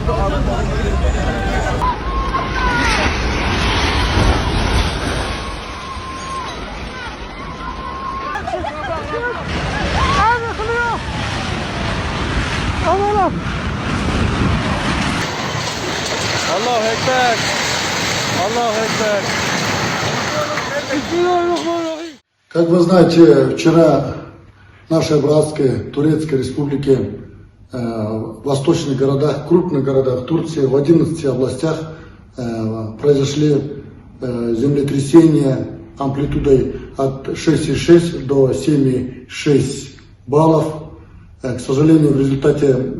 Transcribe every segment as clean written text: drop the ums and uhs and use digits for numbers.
Аллаху Экбер! Аллаху Экбер! Как вы знаете, вчера в нашей братской Турецкой Республике, в восточных городах, крупных городах Турции, в 11 областях произошли землетрясения амплитудой от 6,6 до 7,6 баллов. К сожалению, в результате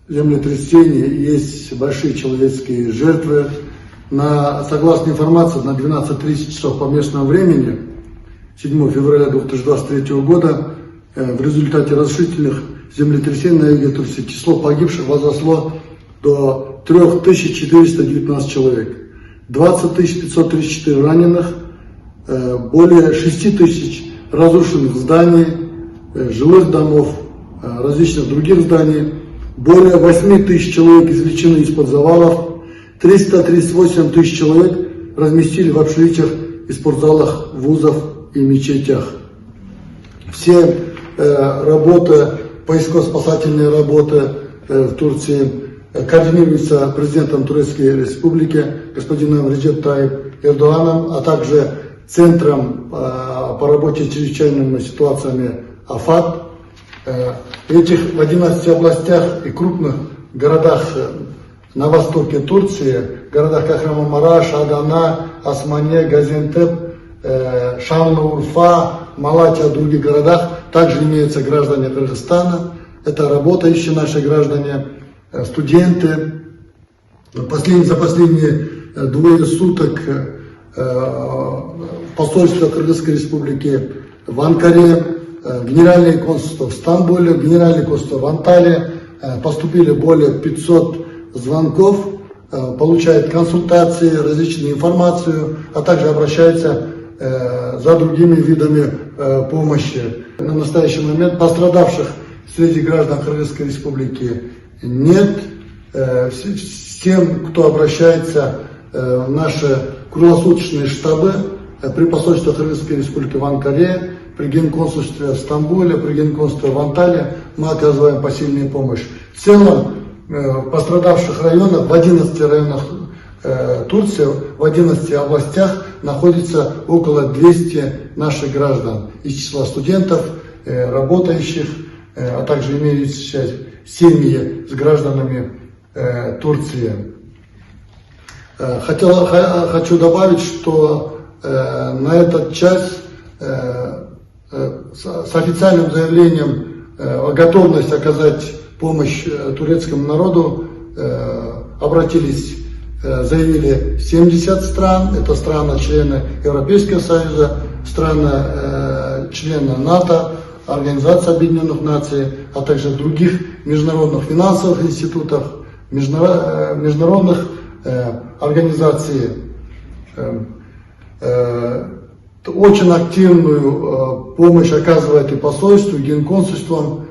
землетрясений есть большие человеческие жертвы. Согласно информации, на 12:30 часов по местному времени, 7 февраля 2023 года, в результате разрушительных землетрясений на юге Турции число погибших возросло до 3419 человек, 20 534 раненых, более 6 тысяч разрушенных зданий, жилых домов, различных других зданий, более 8 тысяч человек извлечены из-под завалов, 338 тысяч человек разместили в общежитиях и спортзалах вузов и мечетях. Все работы, поисково-спасательные работы в Турции координируются президентом Турецкой Республики господином Реджеп Тайип Эрдоганом, а также Центром по работе с чрезвычайными ситуациями АФАД. В 11 областях и крупных городах на востоке Турции, городах Кахраман-Мараш, Адана, Османе, Газиантеп, Шанлы-Урфа, Малатья, других городах также имеются граждане Кыргызстана. Это работающие наши граждане, студенты. За последние двое суток посольство Кыргызской Республики в Анкаре, Генеральное консульство в Стамбуле, Генеральное консульство в Анталии поступили более 500 звонков, получают консультации, различную информацию, а также обращаются за другими видами помощи. На настоящий момент пострадавших среди граждан Кыргызской Республики нет. С тем, кто обращается в наши круглосуточные штабы при посольстве Кыргызской Республики в Анкаре, при генконсульстве в Стамбуле, при генконсульстве в Анталии, мы оказываем посильную помощь. В целом, в пострадавших районах, в 11 районах Турции, в 11 областях находится около 200 наших граждан из числа студентов, работающих, а также имеющиеся семьи с гражданами Турции. Хочу добавить, что на этот час с официальным заявлением о готовности оказать помощь турецкому народу заявили 70 стран, это страны-члены Европейского Союза, страны-члены НАТО, Организации Объединенных Наций, а также других международных финансовых институтов, международных организаций. Очень активную помощь оказывает и посольству, и генконсульствам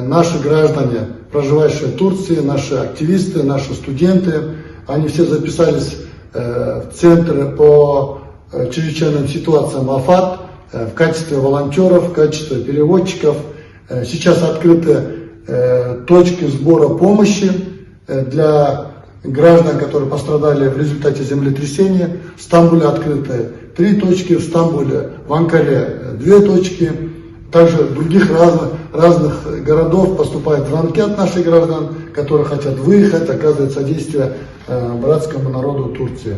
наши граждане, проживающие в Турции, наши активисты, наши студенты. Они все записались в Центр по чрезвычайным ситуациям АФАД в качестве волонтеров, в качестве переводчиков. Сейчас открыты точки сбора помощи для граждан, которые пострадали в результате землетрясения. В Стамбуле открыты 3 точки, в Стамбуле, в Анкаре 2 точки. Также в других разных городов поступают звонки от наших граждан, которые хотят выехать, оказывать содействие братскому народу Турции.